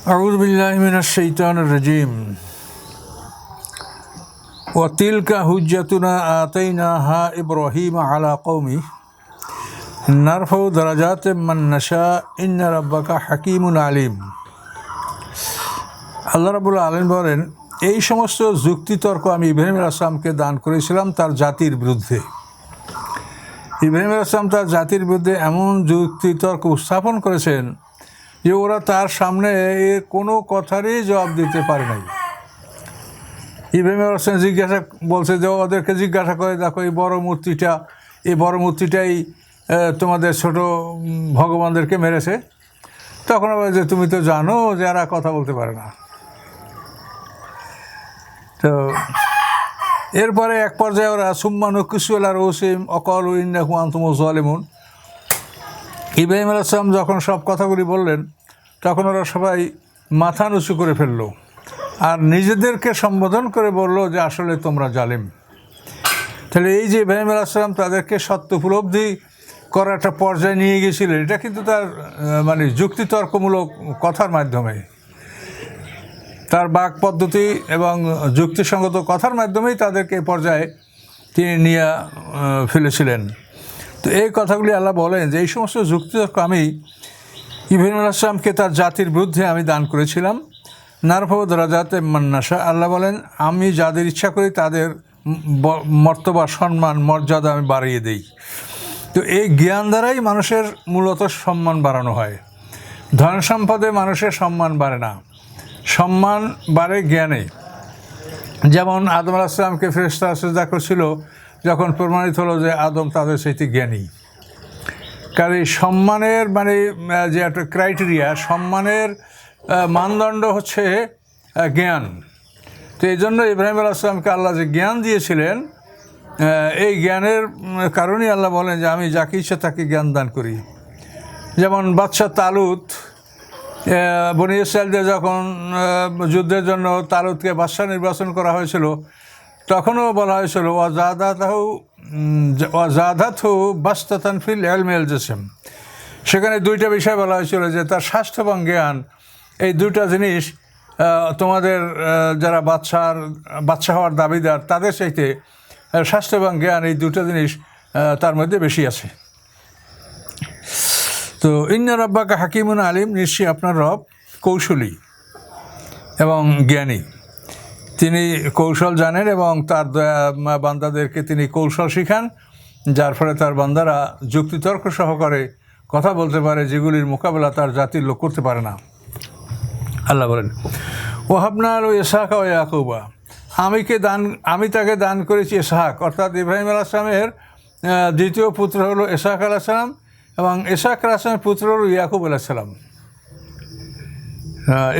أعوذ بالله من الشيطان الرجيم وتلك حجتنا آتيناها إبراهيم على قومه نرفع درجات من نشاء إن ربك حكيم عليم। আল্লাহ রাব্বুল আলামিন বলেন, এই সমস্ত যুক্তিতর্ক আমি ইব্রাহিম আলাইহিস সালামকে দান করেছিলাম তার জাতির বিরুদ্ধে। ইব্রাহিম আলাইহিস সালাম তার জাতির বিরুদ্ধে এমন যুক্তিতর্ক উপস্থাপন করেছেন যে ওরা তার সামনে এর কোনো কথারই জবাব দিতে পারে নাই। ইব্রাহিম আলাইহিস সালাম বলছে যে ওদেরকে জিজ্ঞাসা করে, দেখো এই বড় মূর্তিটাই তোমাদের ছোট ভগবানদেরকে মেরেছে। তখন আবার যে তুমি তো জানো যে এরা কথা বলতে পারে না। তো এরপরে এক পর্যায়ে ওরা সুম্মান কুসুয়ালার ওসিম অকল ইন্নাকুম আনতুম যালিমুন। ইব্রাহিম আলাইহিস সালাম যখন সব কথাগুলি বললেন তখন ওরা সবাই মাথা নিচু করে ফেললো আর নিজেদেরকে সম্বোধন করে বলল যে আসলে তোমরা জালিম। তাহলে এই যে ইব্রাহিম আলাইহিস সালাম তাদেরকে সত্য উপলব্ধি করার একটা পর্যায়ে নিয়ে গিয়েছিলেন, এটা কিন্তু তার যুক্তিতর্কমূলক কথার মাধ্যমে, তার বাক পদ্ধতি এবং যুক্তিসঙ্গত কথার মাধ্যমেই তাদেরকে এই পর্যায়ে তিনি নিয়ে ফেলেছিলেন। তো এই কথাগুলি আল্লাহ বলেন যে এই সমস্ত যুক্তিতর্ক আমি ইব্রাহিম আলাইহিস সালামকে তার জাতির বিরুদ্ধে আমি দান করেছিলাম। নারফাউ দারাজাতে মান নাশা, আল্লাহ বলেন আমি যাদের ইচ্ছা করি তাদের মর্তবা সম্মান মর্যাদা আমি বাড়িয়ে দিই। তো এই জ্ঞান দ্বারাই মানুষের মূলত সম্মান বাড়ানো হয়। ধন সম্পদে মানুষের সম্মান বাড়ে না, সম্মান বাড়ে জ্ঞানে। যেমন আদম আলাইহিস সালামকে ফেরেশতারা সিজদা করেছিল যখন প্রমাণিত হলো যে আদম তাদের চাইতে জ্ঞানী। কারণ এই সম্মানের যে একটা ক্রাইটেরিয়া, সম্মানের মানদণ্ড হচ্ছে জ্ঞান। তো এই জন্য ইব্রাহিম আলাইহিস সালামকে আল্লাহ যে জ্ঞান দিয়েছিলেন, এই জ্ঞানের কারণেই আল্লাহ বলেন যে আমি যাকে ইচ্ছা তাকে জ্ঞান দান করি। যেমন বাদশাহ তালুত, বনী ইসরাঈলদের যখন যুদ্ধের জন্য তালুতকে বাদশাহ নির্বাচন করা হয়েছিল তখনও বলা হয়েছিল ওয়াজাদাতহু বাসতাতান ফিল ইলমি ওয়াল জিসম। সেখানে দুইটা বিষয় বলা হয়েছিল যে তার স্বাস্থ্য এবং জ্ঞান, এই দুইটা জিনিস তোমাদের যারা বাদশাহ হওয়ার দাবিদার তাদের চাইতে স্বাস্থ্য এবং জ্ঞান, এই দুটো জিনিস তার মধ্যে বেশি আছে। তো ইন্না রাব্বাকা হাকিমুন আলিম, নিশ্চয়ই আপনার রব কৌশলী এবং জ্ঞানী। তিনি কৌশল জানেন এবং তার বান্দাদেরকে তিনি কৌশল শিখান, যার ফলে তার বান্দারা যুক্তিতর্ক সহকারে কথা বলতে পারে, যেগুলির মোকাবেলা তার জাতির লোক করতে পারে না। আল্লাহ বলেন ওয়াহাবনা আলু ইসহাক ও ইয়াকুবা, আমি তাকে দান করেছি ইসহাক, অর্থাৎ ইব্রাহিম আলাইহিস সালামের দ্বিতীয় পুত্র হলো ইসহাক আলাইহিস সালাম এবং ইসহাক আলাইহিস সালামের পুত্র হলো ইয়াকুব আলাইহিস সালাম।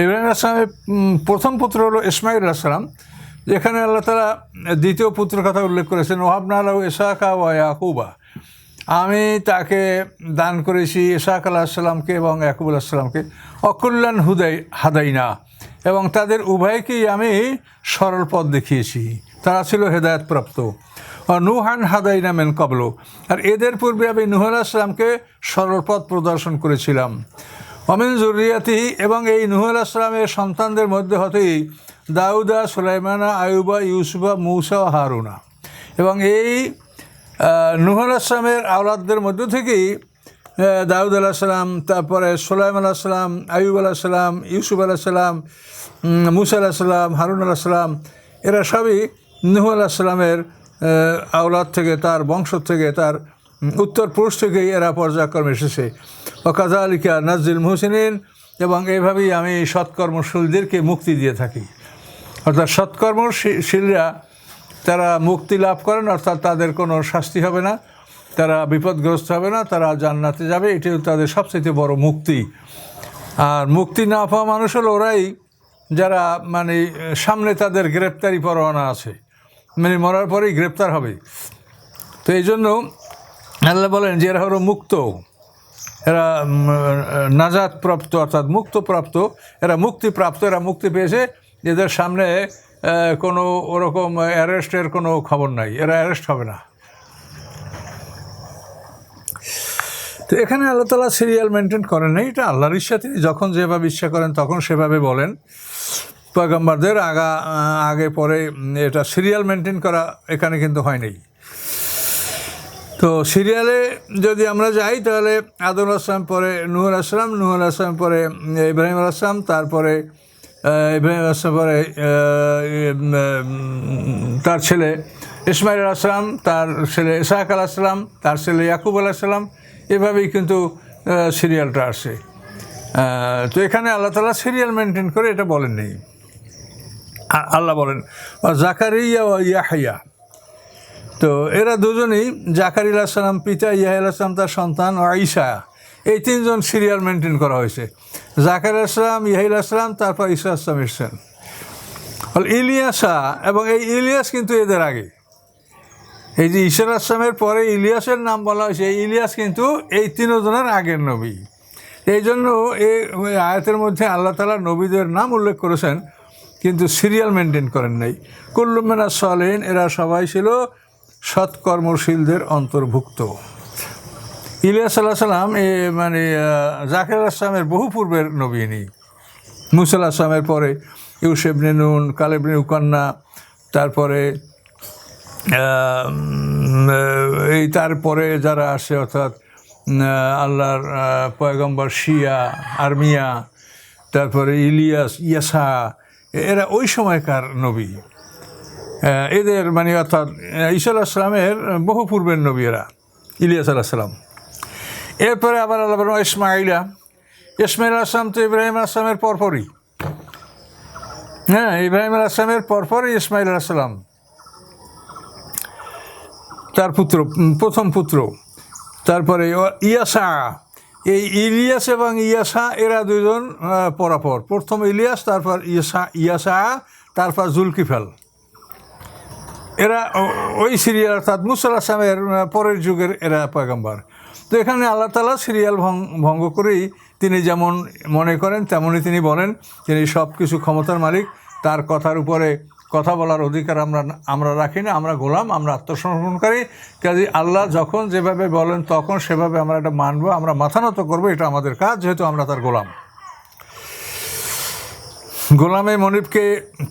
ইব্রাহিম আলাইহিস সালামের প্রথম পুত্র হলো ইসমাঈল আলাইহিস সালাম। যেখানে আল্লাহ তাআলা দ্বিতীয় পুত্রের কথা উল্লেখ করেছেন ওয়াহাবনা আলু ইসহাক ও ইয়াকুবা, আমি তাকে দান করেছি ইসহাক আলাইহিস সালামকে এবং ইয়াকুব আলাইহিস সালামকে। অকুল্লান হাদাইনা, এবং তাদের উভয়কেই আমি সরল পথ দেখিয়েছি, তারা ছিল হেদায়েতপ্রাপ্ত। নূহান হাদাইনা মিন ক্বাবলু, আর এদের পূর্বে আমি নূহ আলাইহিস সালামকে সরল পথ প্রদর্শন করেছিলাম। ওমিন যুররিয়াতিহি, এবং এই নূহ আলাইহিস সালামের সন্তানদের মধ্যে হতেই দাউদা, সুলাইমানা, আইয়ুবা, ইউসুফা, মূসা ও হারুনা, এবং এই নূহ আলাইহিস সালামের আওলাদদের মধ্য থেকেই দাউদ আলাইহিস সালাম, তারপরে সুলাইমান আলাইহিস সালাম, আইয়ুব আলাইহিস সালাম, ইউসুফ আলাইহিস সালাম, মূসা আলাইহিস সালাম, হারুন আলাইহিস সালাম, এরা সবই নূহ আলাইহিস সালামের আওলাদ থেকে, তার বংশ থেকে, তার উত্তরপুরুষ থেকেই এরা পর্যায়ক্রমে এসেছে। ওয়াকাযালিকা নাজ্জিল মুহসিনিন, এবং এইভাবেই আমি সৎকর্মশীলদেরকে মুক্তি দিয়ে থাকি। অর্থাৎ সৎকর্মশীলরা তারা মুক্তি লাভ করেন, অর্থাৎ তাদের কোনো শাস্তি হবে না, তারা বিপদগ্রস্ত হবে না, তারা জান্নাতে যাবে, এটাই তাদের সবচেয়ে বড় মুক্তি। আর মুক্তি না পাওয়া মানুষ হলো ওরাই যারা সামনে তাদের গ্রেপ্তারি পরোয়ানা আছে, মরার পরেই গ্রেপ্তার হবে। তো এই জন্য আল্লাহ বলেন যে এরা হলো মুক্ত, এরা নাজাতপ্রাপ্ত অর্থাৎ মুক্তপ্রাপ্ত, এরা মুক্তিপ্রাপ্ত, এরা মুক্তি পেয়েছে, এদের সামনে কোনো ওরকম অ্যারেস্টের কোনো খবর নাই, এরা অ্যারেস্ট হবে না। তো এখানে আল্লাহ তাআলা সিরিয়াল মেনটেন করেন নাই, এটা আল্লাহর ইচ্ছা, তিনি যখন যেভাবে ইচ্ছা করেন তখন সেভাবে বলেন। পয়গম্বরদের আগে পরে এটা সিরিয়াল মেনটেন করা এখানে কিন্তু হয় নাই। তো সিরিয়ালে যদি আমরা যাই তাহলে আদম আলাইহিস পরে নূহ আলাইহিস পরে ইব্রাহিম আলাইহিস, তারপরে ইব্রাহিম আলাইহিস পরে তার ছেলে ইসমাইল আলাইহিস, তার ছেলে ইসহাক আলাইহিস, তার ছেলে ইয়াকুব আলাইহিস, এভাবেই কিন্তু সিরিয়ালটা আসে। তো এখানে আল্লাহ তাআলা সিরিয়াল মেনটেন করে এটা বলেননি। আল্লাহ বলেন জাকারিয়া ও ইয়াহইয়া, তো এরা দুজনেই জাকারিয়া আলাইহিস সালাম পিতা, ইয়াহইয়া আলাইহিস সালাম তার সন্তান, ও ঈসা, এই তিনজন সিরিয়াল মেনটেন করা হয়েছে। জাকারিয়া আলাইহিস সালাম, ইয়াহইয়া আলাইহিস সালাম, তারপর ঈসা আলাইহিস সালাম এসেছেন। ইলিয়াসা, এবং এই ইলিয়াস কিন্তু এদের আগে। এই যে ঈসা আলাইহিস সালামের পরে ইলিয়াসের নাম বলা হয়েছে, এই ইলিয়াস কিন্তু এই তিনজনের আগের নবী। এই জন্য এই আয়াতের মধ্যে আল্লাহ তাআলা নবীদের নাম উল্লেখ করেছেন, কিন্তু সিরিয়াল মেনটেন করেন নাই। কুল্লু মিনাস সালিহিন, এরা সবাই ছিল সৎকর্মশীলদের অন্তর্ভুক্ত। ইলিয়াস আলাইহিস সালাম মানে জাকারিয়া আলাইহিস সালামের বহু পূর্বের নবী ইনি। মূসা আলাইহিস সালামের পরে ইউসা ইবনে নুন, কালেব ইবনে ইউকান্না, তারপরে এই তারপরে যারা আসে অর্থাৎ আল্লাহর পয়গম্বর শিয়া, আরমিয়া, তারপরে ইলিয়াস, ইয়াসা, এরা ওই সময়কার নবী। এদের মানে অর্থাৎ ঈসা আলাইহিস সালামের বহু পূর্বের নবী এরা, ইলিয়াস আলাইহিস সালাম। এরপরে আবার আল্লাহ বলেন ইসমাইল আলাইহিস সালাম তো ইব্রাহিম আলাইহিস সালামের পরপরই, হ্যাঁ, ইব্রাহিম আলাইহিস সালামের পরপরই ইসমাইল আলাইহিস সালাম তার পুত্র, প্রথম পুত্র। তারপরে ইয়াসা, এই ইলিয়াস এবং ইয়াসা এরা দুজন পরাপর, প্রথম ইলিয়াস, তারপর ইয়াসা, তারপর জুলকিফল, এরা ওই সিরিয়াল অর্থাৎ মূসা আলাইহিস সালামের পরের যুগের এরা পয়গম্বর। তো এখানে আল্লাহ তাআলা সিরিয়াল ভঙ্গ করেই তিনি যেমন মনে করেন তেমনই তিনি বলেন। তিনি সব কিছু ক্ষমতার মালিক, তার কথার উপরে কথা বলার অধিকার আমরা রাখি না, আমরা গোলাম, আমরা আত্মসমর্পণকারী। কাজে আল্লাহ যখন যেভাবে বলেন তখন সেভাবে আমরা এটা মানবো, আমরা মাথা নত করবো, এটা আমাদের কাজ, যেহেতু আমরা তার গোলাম। গোলামে মনিবকে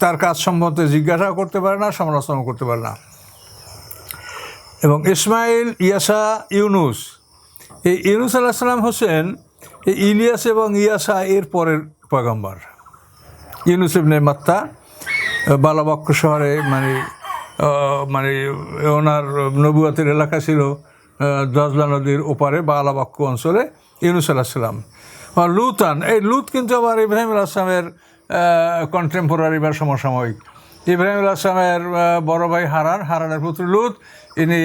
তার কাজ সম্বন্ধে জিজ্ঞাসাও করতে পারে না, সমালোচনা করতে পারে না। এবং ইসমাইল, ইয়াসা, ইউনুস, এই ইউনুস আলাইহিস সালাম হোসেন এই ইলিয়াস এবং ইয়াসা এর পরের পয়গম্বর। ইউনুস ইবনে মাত্তা বালাবক্ষ শহরে মানে ওনার নবুয়তের এলাকা ছিল দজলা নদীর ওপারে বালাবক্ষ অঞ্চলে ইউনুস আলাইহিস সালাম। লুতান, এই লুত কিন্তু আবার ইব্রাহিম আলাইহিস সালামের কন্টেম্পোরারি বা সমসাময়িক। ইব্রাহিম আলাইহিস সালামের বড় ভাই হারানের পুত্র লুত, ইনি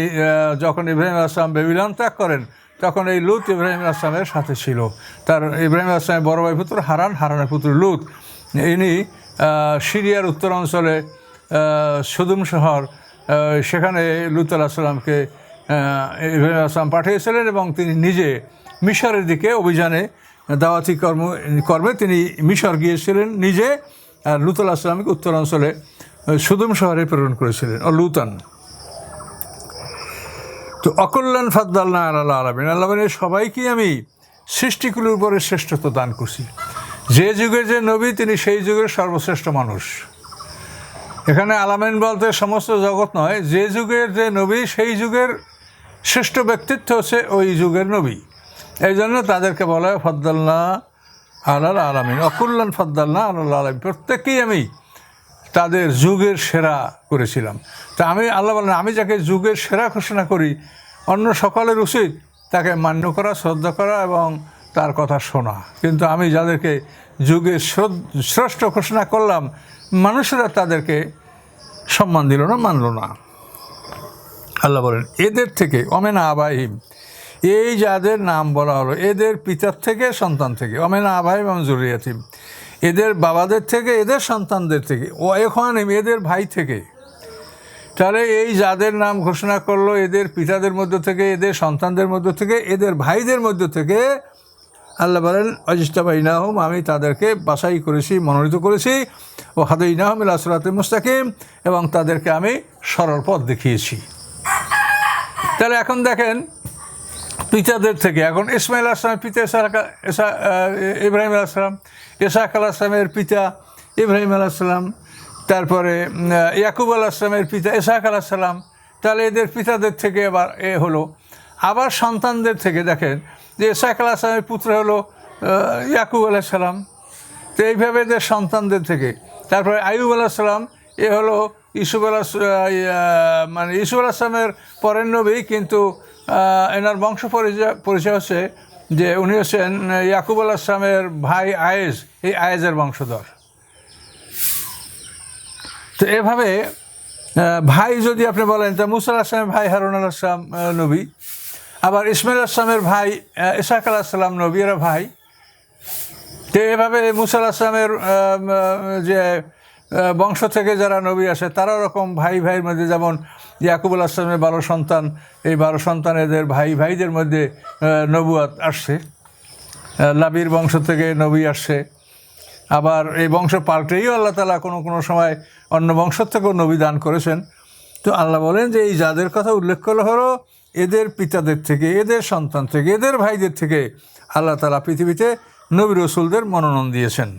যখন ইব্রাহিম আলাইহিস সালাম বেবিলন ত্যাগ করেন তখন এই লুত ইব্রাহিম আলাইহিস সালামের সাথে ছিল। তার ইব্রাহিম আলাইহিস সালামের বড় ভাই পুত্র হারানের পুত্র লুত, ইনি সিরিয়ার উত্তর অঞ্চলে সুদুম শহর, সেখানে লুত আলাইহিস সালামকে ইব্রাহিম আলাইহিস সালাম পাঠিয়েছিলেন এবং তিনি নিজে মিশরের দিকে অভিযানে দাওয়াতি কর্মে তিনি মিশর গিয়েছিলেন নিজে, আর লুত আলাইহিস সালামকে উত্তর অঞ্চলে সুদুম শহরে প্রেরণ করেছিলেন। লুতান তো অকল্যাণ ফাদ্দালনা আলাল আলামিন, আল্লাহ বলেন সবাইকে আমি সৃষ্টিকুলের উপরে শ্রেষ্ঠত্ব দান করছি। যে যুগের যে নবী তিনি সেই যুগের সর্বশ্রেষ্ঠ মানুষ। এখানে আলামিন বলতে সমস্ত জগৎ নয়, যে যুগের যে নবী সেই যুগের শ্রেষ্ঠ ব্যক্তিত্ব হচ্ছে ওই যুগের নবী। এই জন্য তাদেরকে বলা হয় ফাদ্দালনা আলাল আলামিন, অকুল্যাণ ফাদ্দালনা আলাল আলামিন, প্রত্যেককেই আমি তাদের যুগের সেরা করেছিলাম। তা আল্লাহ বলেন আমি যাকে যুগের সেরা ঘোষণা করি, অন্য সকলের উচিত তাকে মান্য করা, শ্রদ্ধা করা এবং তার কথা শোনা। কিন্তু আমি যাদেরকে যুগের শ্রেষ্ঠ ঘোষণা করলাম, মানুষেরা তাদেরকে সম্মান দিল না, মানল না। আল্লাহ বলেন এদের থেকে অমেনা আবাহিম, এই যাদের নাম বলা হলো এদের পিতার থেকে, সন্তান থেকে, অমেনা আবাহিম এবং জুরিয়াতিম, এদের বাবাদের থেকে, এদের সন্তানদের থেকে, ও এখানিম এদের ভাই থেকে। তাহলে এই যাদের নাম ঘোষণা করলো এদের পিতাদের মধ্য থেকে, এদের সন্তানদের মধ্য থেকে, এদের ভাইদের মধ্য থেকে আল্লাহ বলেন অজিস্তাবাইনাহুম, আমি তাদেরকে বাছাই করেছি, মনোনীত করেছি, ও হাদাইনাহুম ইলা সিরাতিম মুস্তাকিম, এবং তাদেরকে আমি সরল পথ দেখিয়েছি। তাহলে এখন দেখেন পিতাদের থেকে। এখন ইসমাইল আসলামের পিতা ইব্রাহিম আলাইসালাম, ইসহাক আলাইসালামের পিতা ইব্রাহিম আলাইসালাম, তারপরে ইয়াকুব আলাইসালামের পিতা ইসহাক আলাইসালাম। তাহলে এদের পিতাদের থেকে আবার হলো। আবার সন্তানদের থেকে দেখেন যে ইসহাক আলাইসালামের পুত্র হলো ইয়াকুব আলাইসালাম। তো এইভাবে এদের সন্তানদের থেকে। তারপরে আইয়ুব আলাইসালাম, এ হলো ইউসুফ মানে ইউসুফ আলাইসালামের পরের নবী, কিন্তু এনার বংশ পরিচয় হচ্ছে যে উনি হচ্ছেন ইয়াকুব আলাইসালামের ভাই আয়েজ, এই আয়েজের বংশধর। তো এভাবে ভাই যদি আপনি বলেন, তা মুসা আলাইসালামের ভাই হারুন আলাইসালাম নবী, আবার ইসমাইল আসলামের ভাই ইসহাক আলাইসালাম নবী, এরা ভাই। তো এভাবে মুসা আলাইসালামের যে বংশ থেকে যারা নবী আসে তারা ওরকম ভাই ভাইয়ের মধ্যে, যেমন ইয়াকুব আলাইসালামের 12 সন্তান, এই 12 সন্তান এদের ভাইদের মধ্যে নবুয়াত আসছে, লাবির বংশ থেকে নবী আসছে। আবার এই বংশ পাল্টেও আল্লাহ তাআলা কোনো সময় অন্য বংশ থেকেও নবী দান করেছেন। তো আল্লাহ বলেন যে এই যাদের কথা উল্লেখ করা হলো, এদের পিতাদের থেকে, এদের সন্তান থেকে, এদের ভাইদের থেকে আল্লাহ তাআলা পৃথিবীতে নবী রাসূলদের মনোনয়ন দিয়েছেন।